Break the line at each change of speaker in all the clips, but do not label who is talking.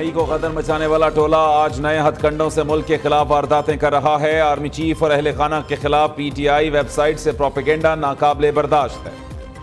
मई को गदर मचाने वाला टोला आज नए हथकंडों से मुल्क के खिलाफ वारदातें कर रहा है। आर्मी चीफ और अहले खाना के खिलाफ पीटीआई वेबसाइट से प्रोपेगेंडा नाकाबिले बर्दाश्त है।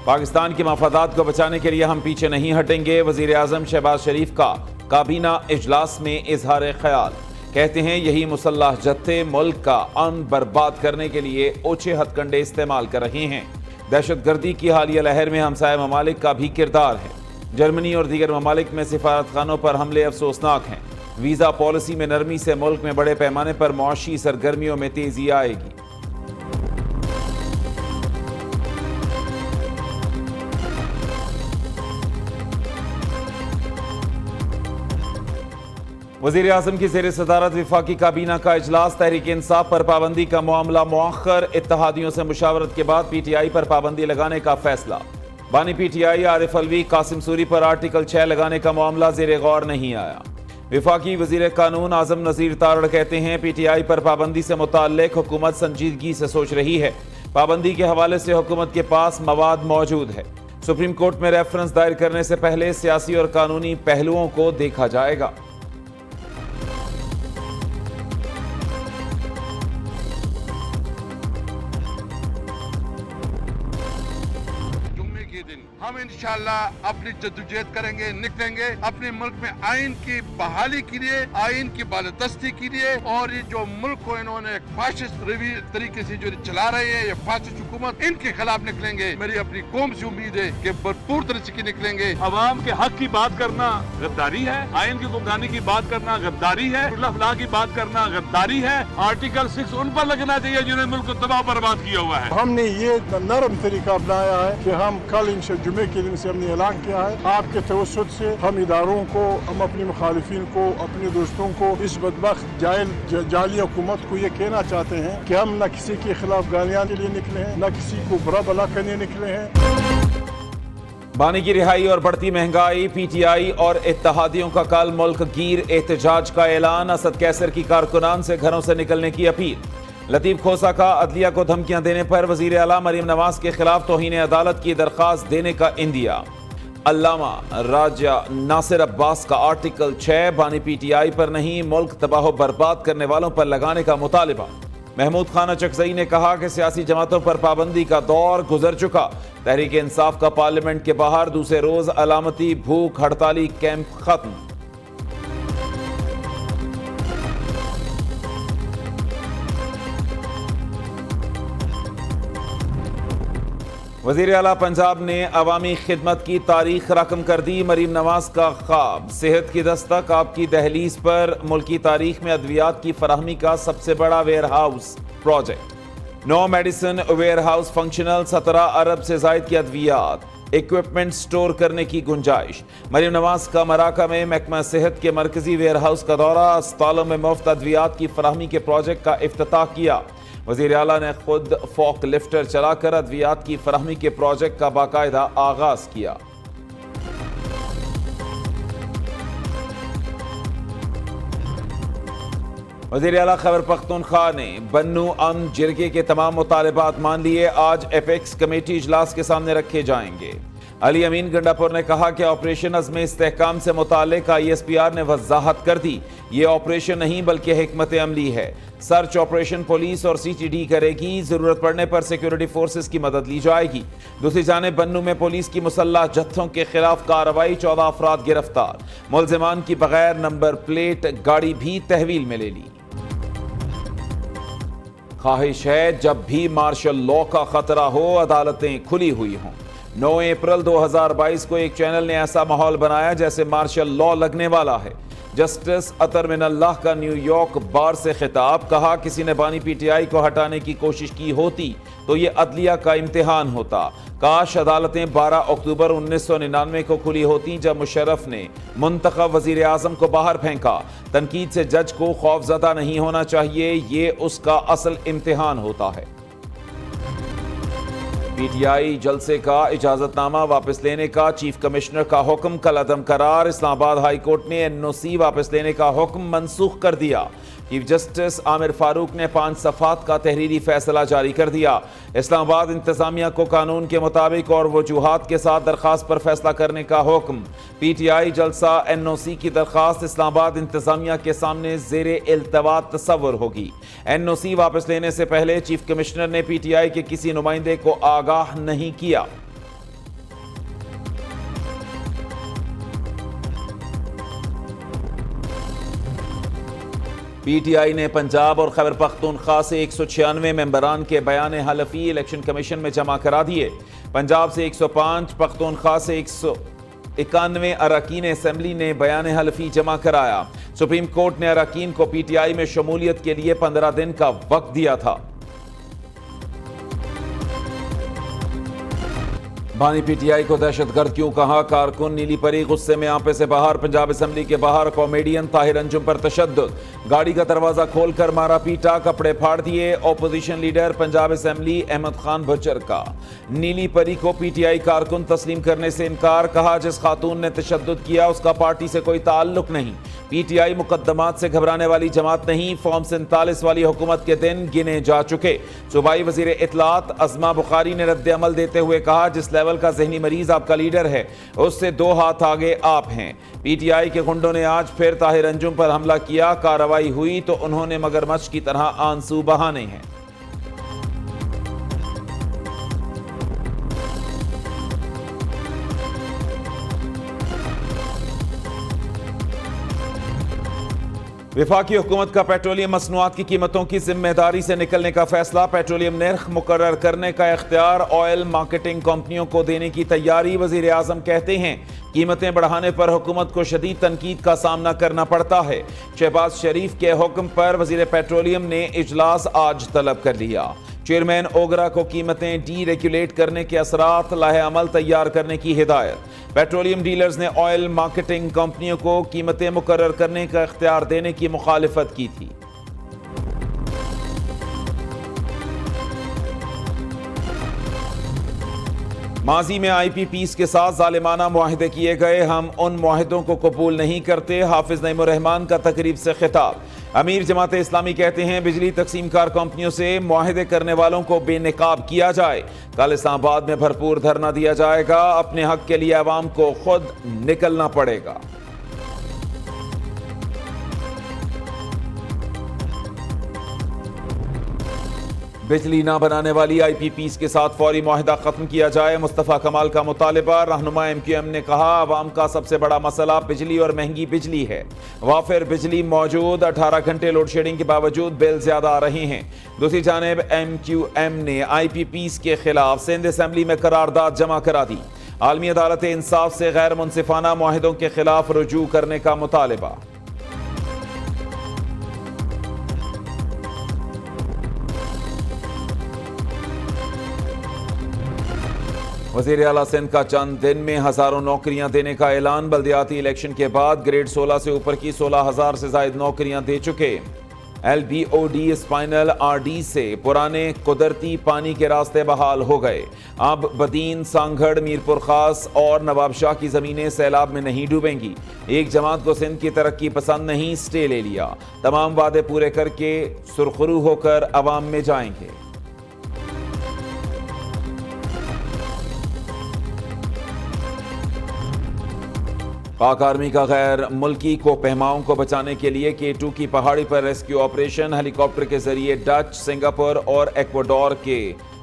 पाकिस्तान के मफादात को बचाने के लिए हम पीछे नहीं हटेंगे। वजीर आजम शहबाज शरीफ का काबीना इजलास में इजहार ख्याल। कहते हैं यही मुसल्लह जत्थे मुल्क का अमन बर्बाद करने के लिए ओछे हथकंडे इस्तेमाल कर रहे हैं। दहशतगर्दी की हालिया लहर में हमसाया ममालिक का भी किरदार है। जर्मनी और दीगर ममालिक में सिफारतखानों पर हमले अफसोसनाक हैं। वीज़ा पॉलिसी में नरमी से मुल्क में बड़े पैमाने पर मुआशी सरगर्मियों में तेजी आएगी। वज़ीर आज़म की ज़ेर सदारत वफाकी काबीना का इजलास। तहरीक इंसाफ पर पाबंदी का मामला मुअख्खर। इत्तेहादियों से मुशावरत के बाद पीटीआई पर पाबंदी लगाने का फैसला। बानी पीटीआई आरिफ अलवी कासिम सूरी पर आर्टिकल 6 लगाने का मामला ज़ेर गौर नहीं आया। वफाकी वज़ीर कानून आज़म नज़ीर तारड़ कहते हैं पीटीआई पर पाबंदी से मुताल्लिक़ हुकूमत संजीदगी से सोच रही है। पाबंदी के हवाले से हुकूमत के पास मवाद मौजूद है। सुप्रीम कोर्ट में रेफरेंस दायर करने से पहले सियासी और कानूनी पहलुओं को देखा जाएगा।
हम इंशाअल्लाह अपनी जद्दोजहद करेंगे, निकलेंगे अपने मुल्क में आइन की बहाली के लिए, आइन की बालादस्ती के लिए। और ये जो मुल्क को इन्होंने फाशिस्ट तरीके से जो चला रहे हैं, ये फाशिस्ट हुकूमत, इनके खिलाफ निकलेंगे। मेरी अपनी कौम से उम्मीद है कि भरपूर तरह से निकलेंगे।
अवाम के हक की बात करना गद्दारी है, आइन की हुक्मरानी की बात करना गद्दारी है, अल्लाह की बात करना गद्दारी है। आर्टिकल 6 उन पर लगना चाहिए जिन्होंने मुल्क को तबाह बर्बाद किया हुआ है।
हमने ये नरम तरीका अपनाया है कि हम कल जुमे के दिन से हमने ऐलान किया है आपके तवस्सुत से हम इदारों को, हम अपने मुखालिफिन को, अपने दोस्तों को, इस बदबख्त जाली हुकूमत को ये कहना चाहते हैं कि हम न किसी के खिलाफ गालियां के लिए निकले हैं, न किसी को बुरा भला करने निकले हैं।
बानी की रिहाई और बढ़ती महंगाई। पीटीआई और इत्तेहादियों का कल मुल्क गिर एहतजाज का ऐलान। असद कैसर की कारकुनान से घरों से निकलने की अपील। लतीफ खोसा का अदलिया को धमकियां देने पर वजीर आला मरीम नवाज के खिलाफ तौहीन अदालत की दरख्वास्त देने का इंदिया। अल्लामा राजा नासिर अब्बास का आर्टिकल 6 बानी पीटीआई पर नहीं मुल्क तबाह बर्बाद करने वालों पर लगाने का मुतालिबा। महमूद खान चकजई ने कहा कि सियासी जमातों पर पाबंदी का दौर गुजर चुका। तहरीक इंसाफ का पार्लियामेंट के बाहर दूसरे रोज अलामती भूख हड़ताली कैंप खत्म। वज़ीर आला पंजाब ने अवामी खिदमत की तारीख रकम कर दी। मरीम नवाज का ख्वाब। सेहत की दस्तक आपकी दहलीज पर मुल्की तारीख में अद्वियात की फराहमी का सबसे बड़ा warehouse project. 9 medicine warehouse functional. 17 अरब से जायद की अद्वियात इक्विपमेंट स्टोर करने की गुंजाइश। मरीम नवाज का मराका में महकमा सेहत के मरकजी वेयर हाउस का दौरा। अस्पतालों में मुफ्त अद्वियात की फराहमी के प्रोजेक्ट का इफ्तिताह किया। वज़ीर आला ने खुद फॉक लिफ्टर चलाकर अद्वियात की फराहमी के प्रोजेक्ट का बाकायदा आगाज किया। वज़ीर आला खैबर पख्तूनख्वा ने बन्नू अमन जिरगे के तमाम मुतालबात मान लिए। आज एपेक्स कमेटी इजलास के सामने रखे जाएंगे। अली अमीन गंडापुर ने कहा कि ऑपरेशन अज़्म इस्तेहकाम से मुताल्लिक़ ISPR ने वजाहत कर दी। ये ऑपरेशन नहीं बल्कि हिकमत अमली है। सर्च ऑपरेशन पुलिस और CTD करेगी। जरूरत पड़ने पर सिक्योरिटी फोर्सेस की मदद ली जाएगी। दूसरी जानिब बन्नू में पुलिस की मुसल्लह जत्थों के खिलाफ कार्रवाई। 14 अफराद गिरफ्तार। मुलजिमान की बगैर नंबर प्लेट गाड़ी भी तहवील में ले ली। ख्वाहिश है जब भी मार्शल लॉ का खतरा हो अदालतें खुली हुई हों। 9 अप्रैल 2022 को एक चैनल ने ऐसा माहौल बनाया जैसे मार्शल लॉ लगने वाला है। जस्टिस अतर मिनल्लाह का न्यूयॉर्क बार से खिताब। कहा किसी ने बानी पीटीआई को हटाने की कोशिश की होती तो ये अदलिया का इम्तिहान होता। काश अदालतें 12 अक्टूबर 1999 को खुली होती जब मुशर्रफ ने मुंतखब वजीर आजम को बाहर फेंका। तनकीद से जज को खौफजदा नहीं होना चाहिए, ये उसका असल इम्तिहान होता है। पीटीआई जलसे का इजाजतनामा वापस लेने का चीफ कमिश्नर का हुक्म कल अदम करार। इस्लामाबाद हाई कोर्ट ने NOC वापस लेने का हुक्म मनसूख कर दिया। چیف جسٹس عامر فاروق نے 5 صفحات کا تحریری فیصلہ جاری کر دیا۔ اسلام آباد انتظامیہ کو قانون کے مطابق اور وجوہات کے ساتھ درخواست پر فیصلہ کرنے کا حکم۔ پی ٹی آئی جلسہ NOC کی درخواست اسلام آباد انتظامیہ کے سامنے زیر التوا تصور ہوگی۔ NOC واپس لینے سے پہلے چیف کمشنر نے پی ٹی آئی کے کسی نمائندے کو آگاہ نہیں کیا۔ پی ٹی آئی نے پنجاب اور خیبر پختونخوا سے 196 ممبران کے بیان حلفی الیکشن کمیشن میں جمع کرا دیے۔ پنجاب سے 105، پختونخوا سے 191 اراکین اسمبلی نے بیان حلفی جمع کرایا۔ سپریم کورٹ نے اراکین کو پی ٹی آئی میں شمولیت کے لیے 15 دن کا وقت دیا تھا۔ بانی پی ٹی آئی کو دہشت گرد کیوں کہا، کارکن نیلی پری غصے میں آپے سے باہر۔ پنجاب اسمبلی کے باہر کامیڈین طاہر انجم پر تشدد، گاڑی کا دروازہ کھول کر مارا پیٹا، کپڑے پھاڑ دیے۔ Opposition leader Punjab assembly Ahmed Khan Bachar کا نیلی پری کو پی ٹی آئی کارکن تسلیم کرنے سے انکار، کہا جس خاتون نے تشدد کیا اس کا پارٹی سے کوئی تعلق نہیں۔ پی ٹی آئی مقدمات سے گھبرانے والی جماعت نہیں، فارم 47 والی حکومت کے دن گنے جا چکے۔ صوبائی وزیر اطلاعات عظما بخاری نے رد عمل دیتے ہوئے کہا جس لیول کا ذہنی مریض آپ کا لیڈر ہے اس سے 2 ہاتھ آگے آپ ہیں۔ پی ٹی آئی کے گنڈوں نے آج پھر طاہر انجم پر حملہ کیا، کارروائی ہوئی تو انہوں نے مگرمچھ کی طرح آنسو بہانے ہیں۔ وفاقی حکومت کا پیٹرولیم مصنوعات کی قیمتوں کی ذمہ داری سے نکلنے کا فیصلہ، پیٹرولیم نرخ مقرر کرنے کا اختیار آئل مارکیٹنگ کمپنیوں کو دینے کی تیاری۔ وزیر اعظم کہتے ہیں قیمتیں بڑھانے پر حکومت کو شدید تنقید کا سامنا کرنا پڑتا ہے۔ شہباز شریف کے حکم پر وزیر پیٹرولیم نے اجلاس آج طلب کر لیا۔ چیئرمین اوگرا کو قیمتیں ڈی ریگولیٹ کرنے کے اثرات لائحہ عمل تیار کرنے کی ہدایت۔ پیٹرولیم ڈیلرز نے آئل مارکیٹنگ کمپنیوں کو قیمتیں مقرر کرنے کا اختیار دینے کی مخالفت کی تھی۔ ماضی میں آئی پی پیز کے ساتھ ظالمانہ معاہدے کیے گئے، ہم ان معاہدوں کو قبول نہیں کرتے۔ حافظ نعیم الرحمان کا تقریب سے خطاب۔ امیر جماعت اسلامی کہتے ہیں بجلی تقسیم کار کمپنیوں سے معاہدے کرنے والوں کو بے نقاب کیا جائے۔ کل اسلام آباد میں بھرپور دھرنا دیا جائے گا، اپنے حق کے لیے عوام کو خود نکلنا پڑے گا۔ بجلی نہ بنانے والی آئی پی پیز کے ساتھ فوری معاہدہ ختم کیا جائے، مصطفیٰ کمال کا مطالبہ۔ رہنما MQM نے کہا عوام کا سب سے بڑا مسئلہ بجلی اور مہنگی بجلی ہے، وافر بجلی موجود، 18 گھنٹے لوڈ شیڈنگ کے باوجود بل زیادہ آ رہے ہیں۔ دوسری جانب MQM نے آئی پی پیز کے خلاف سندھ اسمبلی میں قرارداد جمع کرا دی۔ عالمی عدالت انصاف سے غیر منصفانہ معاہدوں کے خلاف رجوع کرنے کا مطالبہ۔ وزیر اعلیٰ سندھ کا چند دن میں ہزاروں نوکریاں دینے کا اعلان، بلدیاتی الیکشن کے بعد گریڈ 16 سے اوپر کی 16,000 سے زائد نوکریاں دے چکے۔ LBOD اسپائنل RD سے پرانے قدرتی پانی کے راستے بحال ہو گئے، اب بدین، سانگھڑ، میرپور خاص اور نواب شاہ کی زمینیں سیلاب میں نہیں ڈوبیں گی۔ ایک جماعت کو سندھ کی ترقی پسند نہیں، سٹے لے لیا، تمام وعدے پورے کر کے سرخرو ہو کر عوام میں جائیں گے۔ پاک آرمی کا غیر ملکی کوہ پیماؤں کو بچانے کے لیے K2 کی پہاڑی پر ریسکیو آپریشن، ہیلی کاپٹر کے ذریعے ڈچ، سنگاپور اور ایکواڈور کے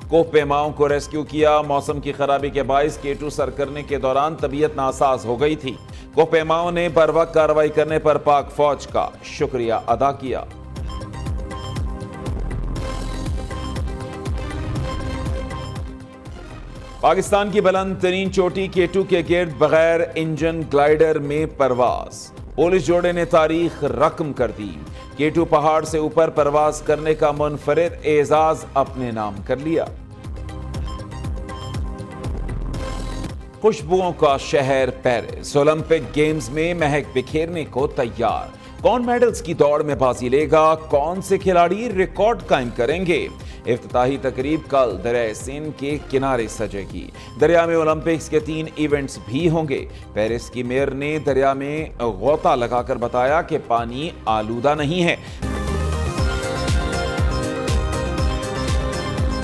کوہ پیماؤں کو ریسکیو کیا۔ موسم کی خرابی کے باعث K2 سر کرنے کے دوران طبیعت ناساز ہو گئی تھی۔ کوہ پیماؤں نے بروقت کارروائی کرنے پر پاک فوج کا شکریہ ادا کیا۔ پاکستان کی بلند ترین چوٹی K2 کے گرد بغیر انجن گلائیڈر میں پرواز، پولیس جوڑے نے تاریخ رقم کر دی۔ K2 پہاڑ سے اوپر پرواز کرنے کا منفرد اعزاز اپنے نام کر لیا۔ خوشبوؤں کا شہر پیرس اولمپک گیمز میں مہک بکھیرنے کو تیار۔ کون میڈلز کی دوڑ میں بازی لے گا، کون سے کھلاڑی ریکارڈ قائم کریں گے؟ افتتاحی تقریب کل دریائے سندھ کے کنارے سجے گی۔ دریا میں اولمپکس کے 3 ایونٹس بھی ہوں گے۔ پیرس کی میئر نے دریا میں غوطہ لگا کر بتایا کہ پانی آلودہ نہیں ہے۔